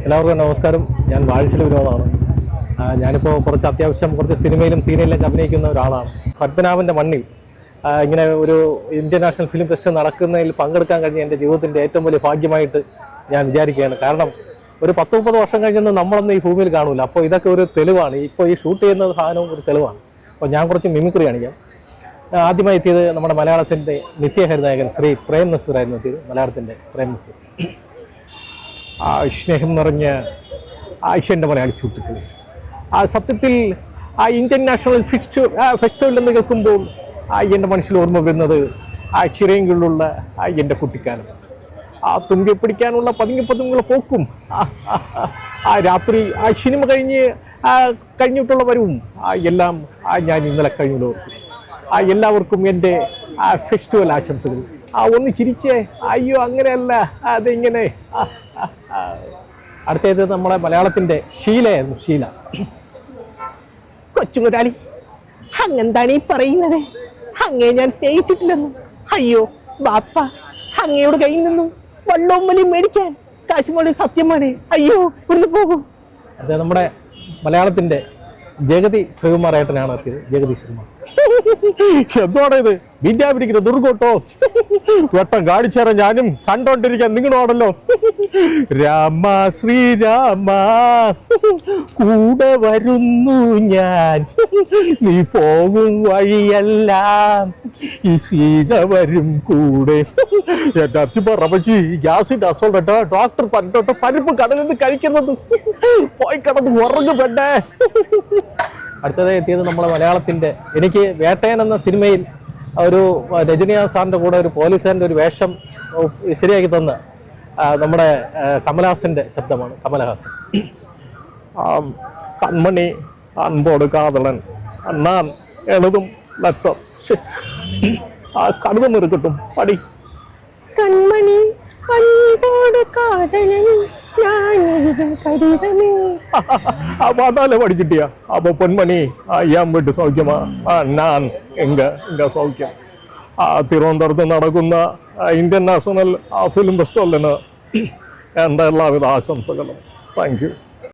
എല്ലാവർക്കും നമസ്കാരം. ഞാൻ വാഴശ്ശേരി വിനോദാണ്. ഞാനിപ്പോൾ കുറച്ച് സിനിമയിലും സീരിയലിലൊക്കെ അഭിനയിക്കുന്ന ഒരാളാണ്. പത്മനാഭൻ്റെ മണ്ണിൽ ഇങ്ങനെ ഒരു ഇന്റർനാഷണൽ ഫിലിം ഫെസ്റ്റ് നടക്കുന്നതിൽ പങ്കെടുക്കാൻ കഴിഞ്ഞ എൻ്റെ ജീവിതത്തിൻ്റെ ഏറ്റവും വലിയ ഭാഗ്യമായിട്ട് ഞാൻ വിചാരിക്കുകയാണ്. കാരണം ഒരു 10-30 വർഷം കഴിഞ്ഞൊന്നും നമ്മളൊന്നും ഈ ഭൂമിയിൽ കാണൂല. അപ്പോൾ ഇതൊക്കെ ഒരു തെളിവാണ്. ഇപ്പോൾ ഈ ഷൂട്ട് ചെയ്യുന്ന സാധനവും ഒരു തെളിവാണ്. അപ്പോൾ ഞാൻ കുറച്ച് മിമിക്രി കാണിക്കാം. ആദ്യമായി എത്തിയത് നമ്മുടെ മലയാളത്തിൻ്റെ നിത്യഹരിനായകൻ ശ്രീ പ്രേം നസീറായിരുന്നു എത്തിയത്. മലയാളത്തിൻ്റെ പ്രേം നസീർ. സ്നേഹം നിറഞ്ഞ ആയിഷൻ്റെ മലയാളി സുഹൃത്തുക്കൾ, സത്യത്തിൽ ഇന്ത്യൻ നാഷണൽ ഫെസ്റ്റിവൽ എന്ന് കേൾക്കുമ്പോൾ എൻ്റെ മനസ്സിൽ ഓർമ്മ വരുന്നത് ചിറയൻകീഴിലുള്ള എൻ്റെ കുട്ടിക്കാലം. തുമ്പി പിടിക്കാനുള്ള പതുങ്ങിയുള്ള പോക്കും, രാത്രി സിനിമ കഴിഞ്ഞിട്ടുള്ള വരവും എല്ലാം ഞാൻ ഇന്നലെ കഴിഞ്ഞു ഓർക്കും. എല്ലാവർക്കും എൻ്റെ ഫെസ്റ്റിവൽ ആശംസകൾ. ഒന്ന് ചിരിച്ചേ, അയ്യോ അങ്ങനെയല്ല, അതെങ്ങനെ. അടുത്തത് നമ്മുടെ മലയാളത്തിൻ്റെ ഷീലയായിരുന്നു. ഷീല. കൊച്ചുമുതലാളി, അങ്ങെന്താണ് ഈ പറയുന്നത്? അങ്ങേ ഞാൻ സ്നേഹിച്ചിട്ടില്ലെന്നും, അയ്യോ ബാപ്പ അങ്ങയോട് കയ്യിൽ നിന്നും വള്ളവും വലിയും മേടിക്കാൻ കാശുമോളി സത്യമാണ്. അയ്യോ ഇവിടുന്ന് പോകും. അത് നമ്മുടെ മലയാളത്തിൻ്റെ ജഗതി ശ്രീകുമാർ ഏട്ടനാണ് എത്തിയത്. ജഗതി ശ്രീകുമാർ. എന്താണ് ഇത് വിദ്യാപിടിക്കുന്നത് ദുർഗോട്ടോ? വെട്ടം കാണിച്ചേരാൻ ഞാനും കണ്ടോണ്ടിരിക്കാൻ നിങ്ങളോടല്ലോ. രാമ ശ്രീരാമ കൂടെ വരുന്നു ഞാൻ, നീ പോകും വഴിയെല്ലാം ഈ സീത വരും കൂടെ. എന്റെ അത്തിപ്പറപ്പച്ചി ഗ്യാസിന്റെ അസോൾട്ട് ഡോക്ടർ പറഞ്ഞോട്ട് പരിപ്പ് കടലിൽ കഴിക്കുന്നത് പോയി കിടന്ന് ഉറങ്ങുപെട്ടേ. അടുത്തത് എത്തിയത് നമ്മുടെ മലയാളത്തിൻ്റെ, എനിക്ക് വേട്ടയൻ എന്ന സിനിമയിൽ ഒരു രജനീകാന്ത് സാറിൻ്റെ കൂടെ ഒരു പോലീസുകാരൻ്റെ ഒരു വേഷം ശരിയാക്കി തന്ന നമ്മുടെ കമലഹാസൻ്റെ ശബ്ദമാണ്. കമലഹാസൻ. കൺമണി അൻപോട് കാതളൻ അണ്ണാൻ എഴുതും ലെറ്റർ കടുതം കിട്ടും പടി. കൺമണി അൻപോട് കാതളൻ പാട്ടാലെ പഠിച്ചിട്ടിയ. അപ്പൊ പൊന്മണി അയ്യാൻ വീട്ട് സൗഖ്യമാ? ഞാൻ എങ്ക സൗഖ്യം. തിരുവനന്തപുരത്ത് നടക്കുന്ന ഇന്ത്യൻ നാഷണൽ ഫിലിം ഫെസ്റ്റിവലിന് എൻ്റെ എല്ലാവിധ ആശംസകളും. Thank you.